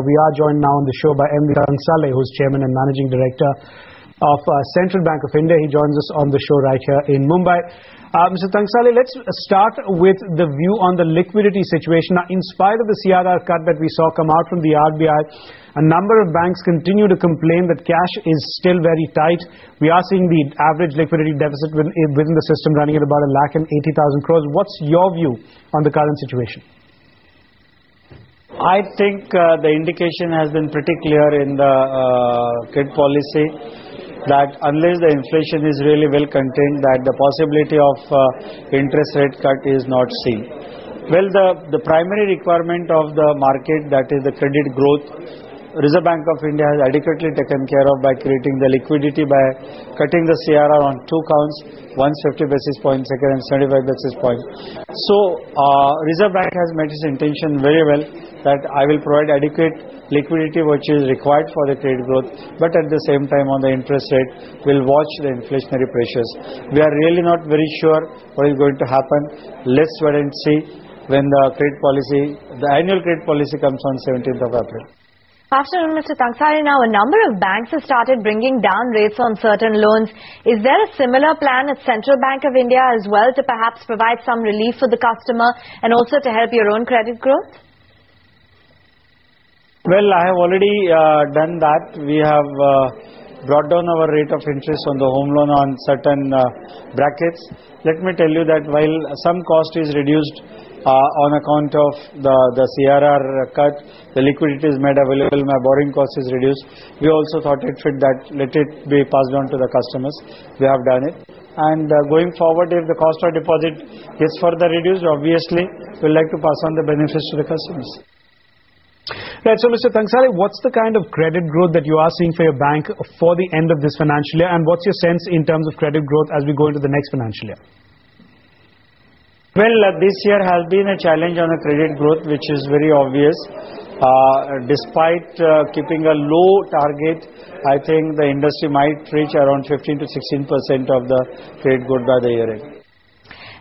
We are joined now on the show by M. Tangsale, who's Chairman and Managing Director of Central Bank of India. He joins us on the show right here in Mumbai. Mr. Tangsale, let's start with the view on the liquidity situation. Now, in spite of the CRR cut that we saw come out from the RBI, a number of banks continue to complain that cash is still very tight. We are seeing the average liquidity deficit within the system running at about 1,80,000 crores. What's your view on the current situation? I think the indication has been pretty clear in the credit policy that unless the inflation is really well contained, that the possibility of interest rate cut is not seen. Well, the primary requirement of the market, that is the credit growth, Reserve Bank of India has adequately taken care of by creating the liquidity by cutting the CRR on two counts, once 50 basis points, second and 75 basis points. So Reserve Bank has made its intention very well that I will provide adequate liquidity which is required for the credit growth, but at the same time on the interest rate will watch the inflationary pressures. We are really not very sure what is going to happen. Let's wait and see when the annual credit policy comes on 17th of April. Afternoon, Mr. Tangsale. Now, a number of banks have started bringing down rates on certain loans. Is there a similar plan at Central Bank of India as well to perhaps provide some relief for the customer and also to help your own credit growth? Well, I have already done that. We have brought down our rate of interest on the home loan on certain brackets. Let me tell you that while some cost is reduced on account of the CRR cut, the liquidity is made available, my borrowing cost is reduced. We also thought it fit that let it be passed on to the customers. We have done it. And going forward, if the cost of deposit gets further reduced, obviously we'll like to pass on the benefits to the customers. Right, so Mr. Tangsale, what's the kind of credit growth that you are seeing for your bank for the end of this financial year, and what's your sense in terms of credit growth as we go into the next financial year? Well, this year has been a challenge on the credit growth, which is very obvious. Despite keeping a low target, I think the industry might reach around 15 to 16% of the credit growth by the year end.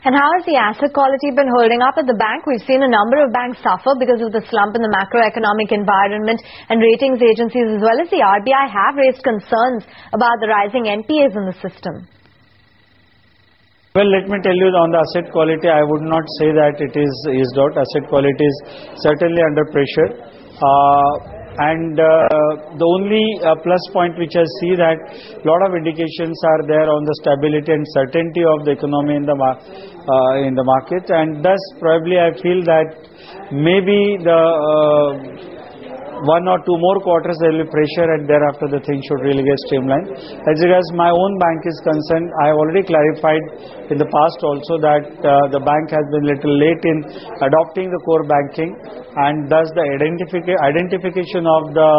And how has the asset quality been holding up at the bank? We've seen a number of banks suffer because of the slump in the macroeconomic environment, and ratings agencies as well as the RBI have raised concerns about the rising NPAs in the system. Well, let me tell you, on the asset quality, I would not say that it is eased out. Asset quality is certainly under pressure. The only plus point which I see that a lot of indications are there on the stability and certainty of the economy in the market, and thus probably I feel that maybe the one or two more quarters there will be pressure, and thereafter the thing should really get streamlined. As regards my own bank is concerned, I have already clarified in the past also that the bank has been little late in adopting the core banking, and thus the identification of the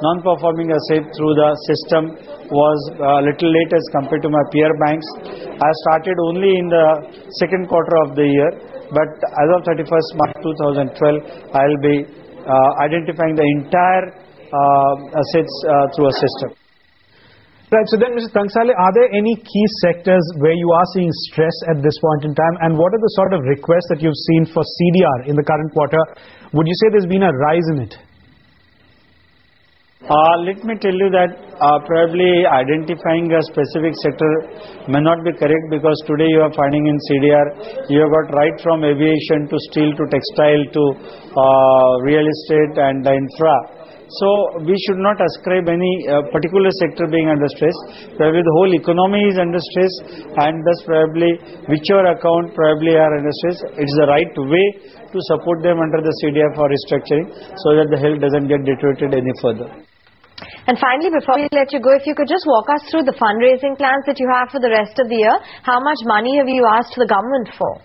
non-performing asset through the system was a little late as compared to my peer banks. I started only in the second quarter of the year, but as of 31st March 2012, I will be identifying the entire assets through a system. Right, so then Mr. Tangsale, are there any key sectors where you are seeing stress at this point in time, and what are the sort of requests that you've seen for CDR in the current quarter? Would you say there's been a rise in it? Let me tell you that probably identifying a specific sector may not be correct, because today you are finding in CDR, you have got right from aviation to steel to textile to real estate and infra. So we should not ascribe any particular sector being under stress. Probably the whole economy is under stress, and thus probably whichever account probably are under stress, it's the right way to support them under the CDR for restructuring, so that the health doesn't get deteriorated any further. And finally, before we let you go, if you could just walk us through the fundraising plans that you have for the rest of the year. How much money have you asked the government for?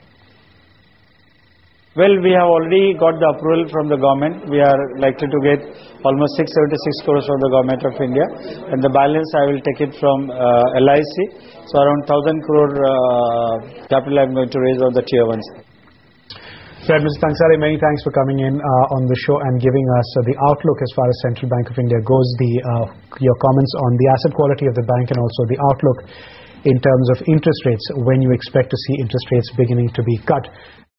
Well, we have already got the approval from the government. We are likely to get almost 676 crores from the government of India, and the balance I will take it from LIC. So around 1,000 crore capital I am going to raise on the tier 1s. Right, Mr. Tangsale, many thanks for coming in on the show and giving us the outlook as far as Central Bank of India goes, your comments on the asset quality of the bank, and also the outlook in terms of interest rates, when you expect to see interest rates beginning to be cut.